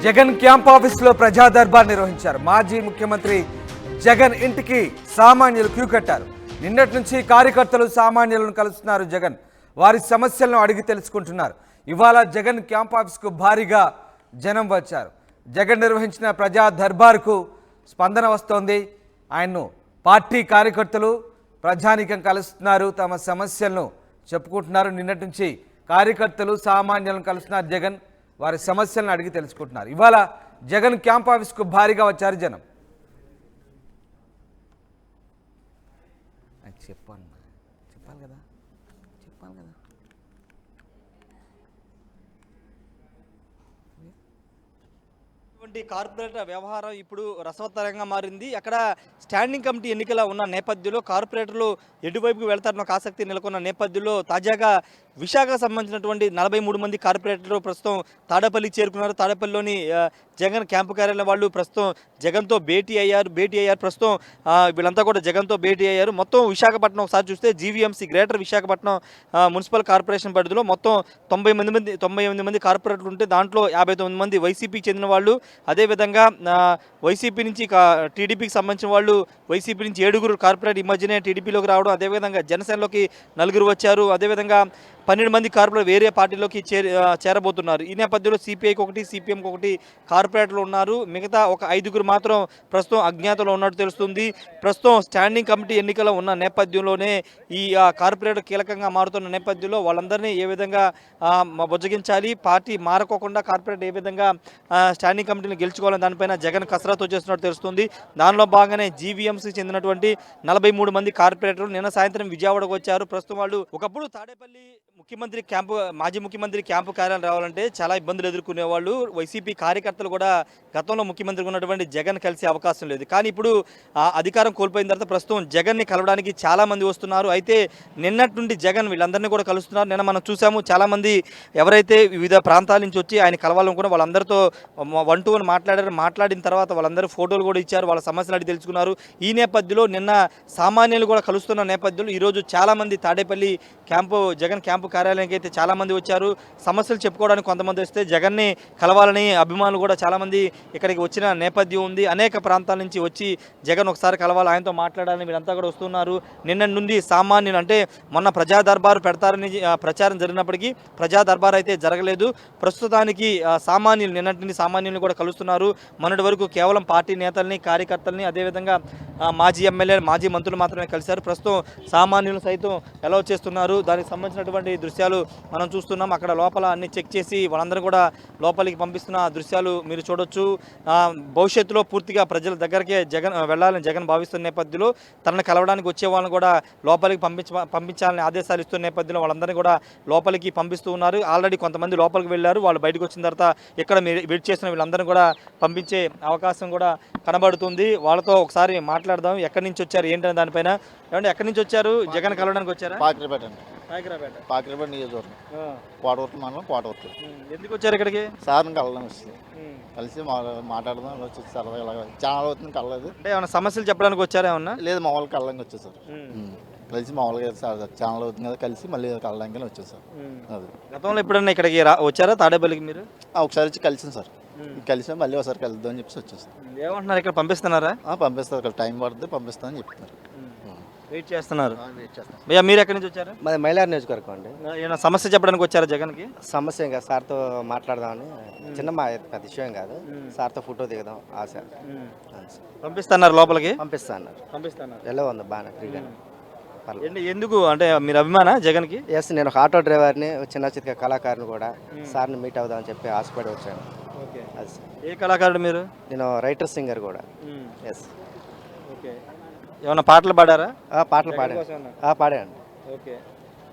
Jagan camp ఆఫీసులో ప్రజా దర్బార్ నిర్వహించారు. మాజీ ముఖ్యమంత్రి జగన్ ఇంటికి సామాన్యులు క్యూ కట్టారు. నిన్నటి నుంచి కార్యకర్తలు సామాన్యులను కలుస్తున్నారు. జగన్ వారి సమస్యలను అడిగి తెలుసుకుంటున్నారు. ఇవాళ జగన్ క్యాంప్ ఆఫీస్కు భారీగా జనం వచ్చారు. జగన్ నిర్వహించిన ప్రజా దర్బార్కు స్పందన వస్తోంది. ఆయన్ను పార్టీ కార్యకర్తలు ప్రజానీకం కలుస్తున్నారు. తమ సమస్యలను చెప్పుకుంటున్నారు. నిన్నటి నుంచి కార్యకర్తలు సామాన్యులను కలుస్తున్నారు. జగన్ వారి సమస్యలను అడిగి తెలుసుకుంటున్నారు. ఇవాళ జగన్ క్యాంప్ ఆఫీస్కు భారీగా వచ్చారు జనం. చెప్పాలి కదా. కార్పొరేటర్ వ్యవహారం ఇప్పుడు రసవత్తరంగా మారింది. అక్కడ స్టాండింగ్ కమిటీ ఎన్నికల ఉన్న నేపథ్యంలో కార్పొరేటర్లు ఎటువైపుకు వెళ్తారన్న ఆసక్తి నెలకొన్న నేపథ్యంలో తాజాగా విశాఖకు సంబంధించినటువంటి 43 మంది కార్పొరేటర్లు ప్రస్తుతం తాడేపల్లికి చేరుకున్నారు. తాడేపల్లిలోని జగన్ క్యాంపు కార్యాలయం వాళ్ళు ప్రస్తుతం జగన్తో భేటీ అయ్యారు. ప్రస్తుతం వీళ్ళంతా కూడా జగన్తో భేటీ అయ్యారు. మొత్తం విశాఖపట్నం ఒకసారి చూస్తే GVMC greater Visakhapatnam municipal corporation పరిధిలో మొత్తం 98 మంది కార్పొరేటర్లు ఉంటే దాంట్లో 59 మంది వైసీపీకి చెందిన వాళ్ళు, అదేవిధంగా వైసీపీ నుంచి టీడీపీకి సంబంధించిన వాళ్ళు, వైసీపీ నుంచి 7 కార్పొరేట్ ఈ మధ్యనే టీడీపీలోకి రావడం, అదేవిధంగా జనసేనలోకి 4 వచ్చారు, అదేవిధంగా 12 మంది కార్పొరేట్ వేరే పార్టీలోకి చేరబోతున్నారు. ఈ నేపథ్యంలో సిపిఐకి 1, సిపిఎంకి 1 కార్పొరేటర్లు ఉన్నారు. మిగతా ఒక 5 మాత్రం ప్రస్తుతం అజ్ఞాతంలో ఉన్నట్టు తెలుస్తుంది. ప్రస్తుతం స్టాండింగ్ కమిటీ ఎన్నికలు ఉన్న నేపథ్యంలోనే ఈ కార్పొరేటర్ కీలకంగా మారుతున్న నేపథ్యంలో వాళ్ళందరినీ ఏ విధంగా బుజ్జగించాలి, పార్టీ మారకోకుండా కార్పొరేట్ ఏ విధంగా స్టాండింగ్ కమిటీని గెలుచుకోవాలని దానిపైన జగన్ కసరత్తు చేస్తున్నట్టు తెలుస్తుంది. దానిలో భాగంగానే జీవీఎంసీకి చెందినటువంటి 43 మంది కార్పొరేటర్లు నిన్న సాయంత్రం విజయవాడకు వచ్చారు. ప్రస్తుతం వాళ్ళు ఒకప్పుడు తాడేపల్లి మాజీ ముఖ్యమంత్రి క్యాంపు కార్యాలయం రావాలంటే చాలా ఇబ్బందులు ఎదుర్కొనేవాళ్ళు. వైసీపీ కార్యకర్తలు కూడా గతంలో ముఖ్యమంత్రిగా ఉన్నటువంటి జగన్ కలిసే అవకాశం లేదు. కానీ ఇప్పుడు అధికారం కోల్పోయిన తర్వాత ప్రస్తుతం జగన్ని కలవడానికి చాలామంది వస్తున్నారు. అయితే నిన్నటి నుండి జగన్ వీళ్ళందరినీ కూడా కలుస్తున్నారు. నిన్న మనం చూసాము చాలామంది ఎవరైతే వివిధ ప్రాంతాల నుంచి వచ్చి ఆయన కలవాలనుకున్న వాళ్ళందరితో 1 to 1 మాట్లాడారు. మాట్లాడిన తర్వాత వాళ్ళందరూ ఫోటోలు కూడా ఇచ్చారు, వాళ్ళ సమస్యలు అడిగి తెలుసుకున్నారు. ఈ నేపథ్యంలో నిన్న సామాన్యులు కూడా కలుస్తున్న నేపథ్యంలో ఈరోజు చాలామంది తాడేపల్లి జగన్ క్యాంపు కార్యాలయానికి అయితే చాలామంది వచ్చారు. సమస్యలు చెప్పుకోవడానికి కొంతమంది వస్తే జగన్ని కలవాలని అభిమానులు కూడా చాలామంది ఇక్కడికి వచ్చిన నేపథ్యం ఉంది. అనేక ప్రాంతాల నుంచి వచ్చి జగన్ ఒకసారి కలవాలి, ఆయనతో మాట్లాడాలని వీరంతా కూడా వస్తున్నారు. నిన్న నుండి సామాన్యులు అంటే మొన్న ప్రజా దర్బారు పెడతారని ప్రచారం జరిగినప్పటికీ ప్రజా దర్బారు అయితే జరగలేదు. ప్రస్తుతానికి నిన్నటి నుండి సామాన్యులను కూడా కలుస్తున్నారు. మొన్నటి వరకు కేవలం పార్టీ నేతల్ని, కార్యకర్తల్ని, అదేవిధంగా మాజీ ఎమ్మెల్యేలు, మాజీ మంత్రులు మాత్రమే కలిశారు. ప్రస్తుతం సామాన్యులు సైతం ఎలా చేస్తున్నారు దానికి సంబంధించినటువంటి దృశ్యాలు మనం చూస్తున్నాం. అక్కడ లోపల అన్ని చెక్ చేసి వాళ్ళందరూ కూడా లోపలికి పంపిస్తున్న దృశ్యాలు మీరు చూడొచ్చు. భవిష్యత్తులో పూర్తిగా ప్రజల దగ్గరికే వెళ్ళాలని జగన్ భావిస్తున్న నేపథ్యంలో తనను కలవడానికి వచ్చే వాళ్ళని కూడా లోపలికి పంపించాలని ఆదేశాలు ఇస్తున్న నేపథ్యంలో వాళ్ళందరినీ కూడా లోపలికి పంపిస్తూ ఉన్నారు. ఆల్రెడీ కొంతమంది లోపలికి వెళ్ళారు. వాళ్ళు బయటకు వచ్చిన తర్వాత ఇక్కడ వెయిట్ చేసిన వీళ్ళందరినీ కూడా పంపించే అవకాశం కూడా కనబడుతుంది. వాళ్ళతో ఒకసారి మాట్లాడదాం. ఎక్కడి నుంచి వచ్చారు ఏంటనే దానిపైన. ఏమంటే ఎక్కడి నుంచి వచ్చారు? జగన్ కలవడానికి వచ్చారా? పాకిరేపేట నియోజకవర్గం, కోటవర్తి మండలం, కోటవర్తి. ఎందుకు వచ్చారు ఇక్కడికి? సార్ని కలవడం వస్తుంది, కలిసి మాట్లాడదాం వచ్చి సరదా ఇలాగ చాలా అవుతుంది కలలేదు. అంటే ఏమన్నా సమస్యలు చెప్పడానికి వచ్చారా? ఏమన్నా లేదు, మా వాళ్ళకి కలడానికి వచ్చేసారు. కలిసి మామూలుగా ఛానల్ అవుతుంది కదా, కలిసి మళ్ళీ కలడానికి వచ్చేసారు. అది గతంలో ఎప్పుడన్నా ఇక్కడికి వచ్చారా తాడేపల్లికి మీరు? ఒకసారి వచ్చి కలిసింది సార్, కలిసి మళ్ళీ ఒకసారి కలుద్దాం అని చెప్పేసి వచ్చేసారు. ఏమంటున్నారు, ఇక్కడ పంపిస్తున్నారా? పంపిస్తారు, టైం పడుతుంది, పంపిస్తామని చెప్తున్నారు. వెయిట్ చేస్తున్నారు. భయ్యా మీరు ఎక్కడి నుంచి వచ్చారు? మాది మైలార్ నియోజకవర్గం అండి. ఏమైనా సమస్య చెప్పడానికి వచ్చారా జగన్కి? సమస్య ఇంకా సార్తో మాట్లాడదామని, చిన్న పెద్ద విషయం కాదు, సార్తో ఫోటో దిగదాం ఆశ. పంపిస్తున్నారు లోపలికి? పంపిస్తున్నారు. ఎలా ఉంది బాగా ఫ్రీగా. ఎందుకు అంటే మీరు అభిమాన జగన్కి? ఎస్, నేను ఒక ఆటో డ్రైవర్ని, చిన్న చిన్న కళాకారుని కూడా. సార్ని మీట్ అవుదామని చెప్పి ఆశపడి వచ్చాను. అది ఏ కళాకారుడు మీరు? నేను రైటర్, సింగర్ కూడా. ఎస్. ఓకే. ఏమన్నా పాటలు పాడారా? పాటలు పాడాను. ఓకే.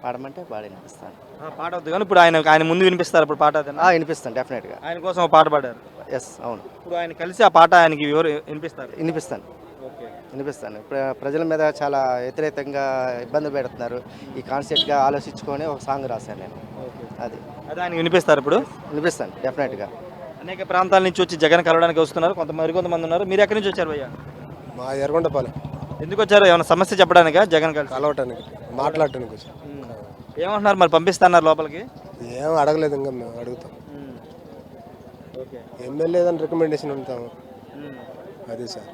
పాడమంటే పాడి వినిపిస్తాను. పాట వద్దు కానీ ఇప్పుడు ఆయన ముందు వినిపిస్తారు. ఇప్పుడు పాట వినిపిస్తాను డెఫినెట్గా. ఆయన కోసం ఒక పాట పాడారు. ఎస్, అవును. ఇప్పుడు ఆయన కలిసి ఆ పాట ఆయనకి వినిపిస్తాను. ఇప్పుడు ప్రజల మీద చాలా వ్యతిరేకంగా ఇబ్బంది పెడుతున్నారు. ఈ కాన్సెప్ట్గా ఆలోచించుకొని ఒక సాంగ్ రాశాను నేను. అది ఆయన వినిపిస్తారు. ఇప్పుడు వినిపిస్తాను డెఫినెట్గా. అనేక ప్రాంతాల నుంచి వచ్చి జగన్ కలవడానికి వస్తున్నారు, కొంతమంది ఉన్నారు. మీరు ఎక్కడి నుంచి వచ్చారు భయ్యా? మా ఎర్రగొండపాలెం. ఎందుకు వచ్చారు? ఏమైనా సమస్య చెప్పడానికా జగన్ కలవటానికి, మాట్లాడటానికి వచ్చారు. ఏమంటున్నారు మరి, పంపిస్తున్నారు లోపలికి? ఏం అడగలేదు, ఇంకా మేము అడుగుతాం. ఓకే. ఎమ్మెల్యే ఏదైనా రికమెండేషన్ ఉంటాము అదే సార్.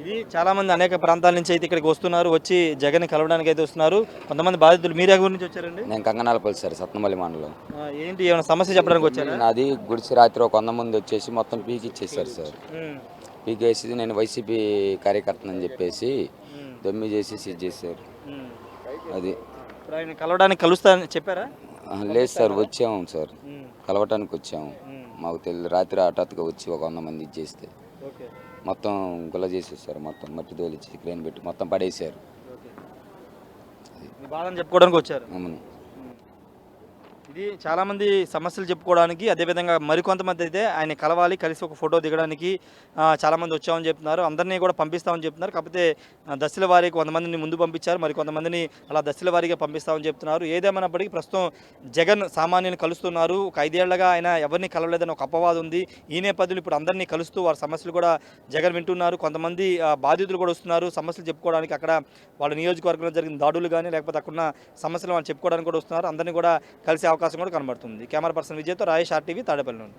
ఇది చాలా మంది అనేక ప్రాంతాల నుంచి అయితే ఇక్కడికి వస్తున్నారు, వచ్చి జగన్ కలవడానికి అయితే వస్తున్నారు. కొంతమంది బాధితులు మీరు ఎవరి నుంచి వచ్చారండి? నేను కంగనాలపల్లి సార్, సత్నమల్లి మండలం. ఏంటి ఏమైనా సమస్య చెప్పడానికి వచ్చారా? నాది గుడిసి రాత్రి ఒక 100 మంది వచ్చేసి మొత్తం పీకి ఇచ్చేసారు సార్. పీకేసి నేను వైసీపీ కార్యకర్తనని చెప్పేసి దమ్మి చేసి సీజ్ చేశారు. అది ఇప్పుడు ఆయన కలవడానికి కలుస్తారని చెప్పారా? లేదు సార్, వచ్చాము సార్, కలవటానికి వచ్చాము. మాకు తెలియదు, రాత్రి హఠాత్తుగా వచ్చి ఒక 100 మంది ఇచ్చేస్తే ఓకే. మొత్తం గుల్ల చేసేసారు, మొత్తం మట్టి తోలిచ్చి క్రేన్ పెట్టి మొత్తం పడేసారు. మీ బాధని చెప్పుకోవడానికి వచ్చారు. అవును. ఇది చాలామంది సమస్యలు చెప్పుకోవడానికి, అదేవిధంగా మరికొంతమంది అయితే ఆయన కలవాలి, కలిసి ఒక ఫోటో దిగడానికి చాలామంది వచ్చామని చెప్తున్నారు. అందరినీ కూడా పంపిస్తామని చెప్తున్నారు. కాకపోతే దశల వారీకి 100 మందిని ముందు పంపించారు, మరికొంతమందిని అలా దశల వారీగా పంపిస్తామని చెప్తున్నారు. ఏదేమైనప్పటికీ ప్రస్తుతం జగన్ సామాన్యుని కలుస్తున్నారు. ఒక 5 ఏళ్లుగా ఆయన ఎవరిని కలవలేదని ఒక అపవాదం ఉంది. ఈ నేపథ్యంలో ఇప్పుడు అందరినీ కలుస్తూ వారి సమస్యలు కూడా జగన్ వింటున్నారు. కొంతమంది బాధితులు కూడా వస్తున్నారు సమస్యలు చెప్పుకోవడానికి. అక్కడ వాళ్ళ నియోజకవర్గంలో జరిగిన దాడులు కానీ లేకపోతే అక్కడున్న సమస్యలు వాళ్ళు చెప్పుకోవడానికి కూడా వస్తున్నారు. అందరినీ కూడా కలిసే అవకాశం కూడా కనబడుతుంది. Camera person విజయ్తో Rayesh RTV Tadepalli నుండి.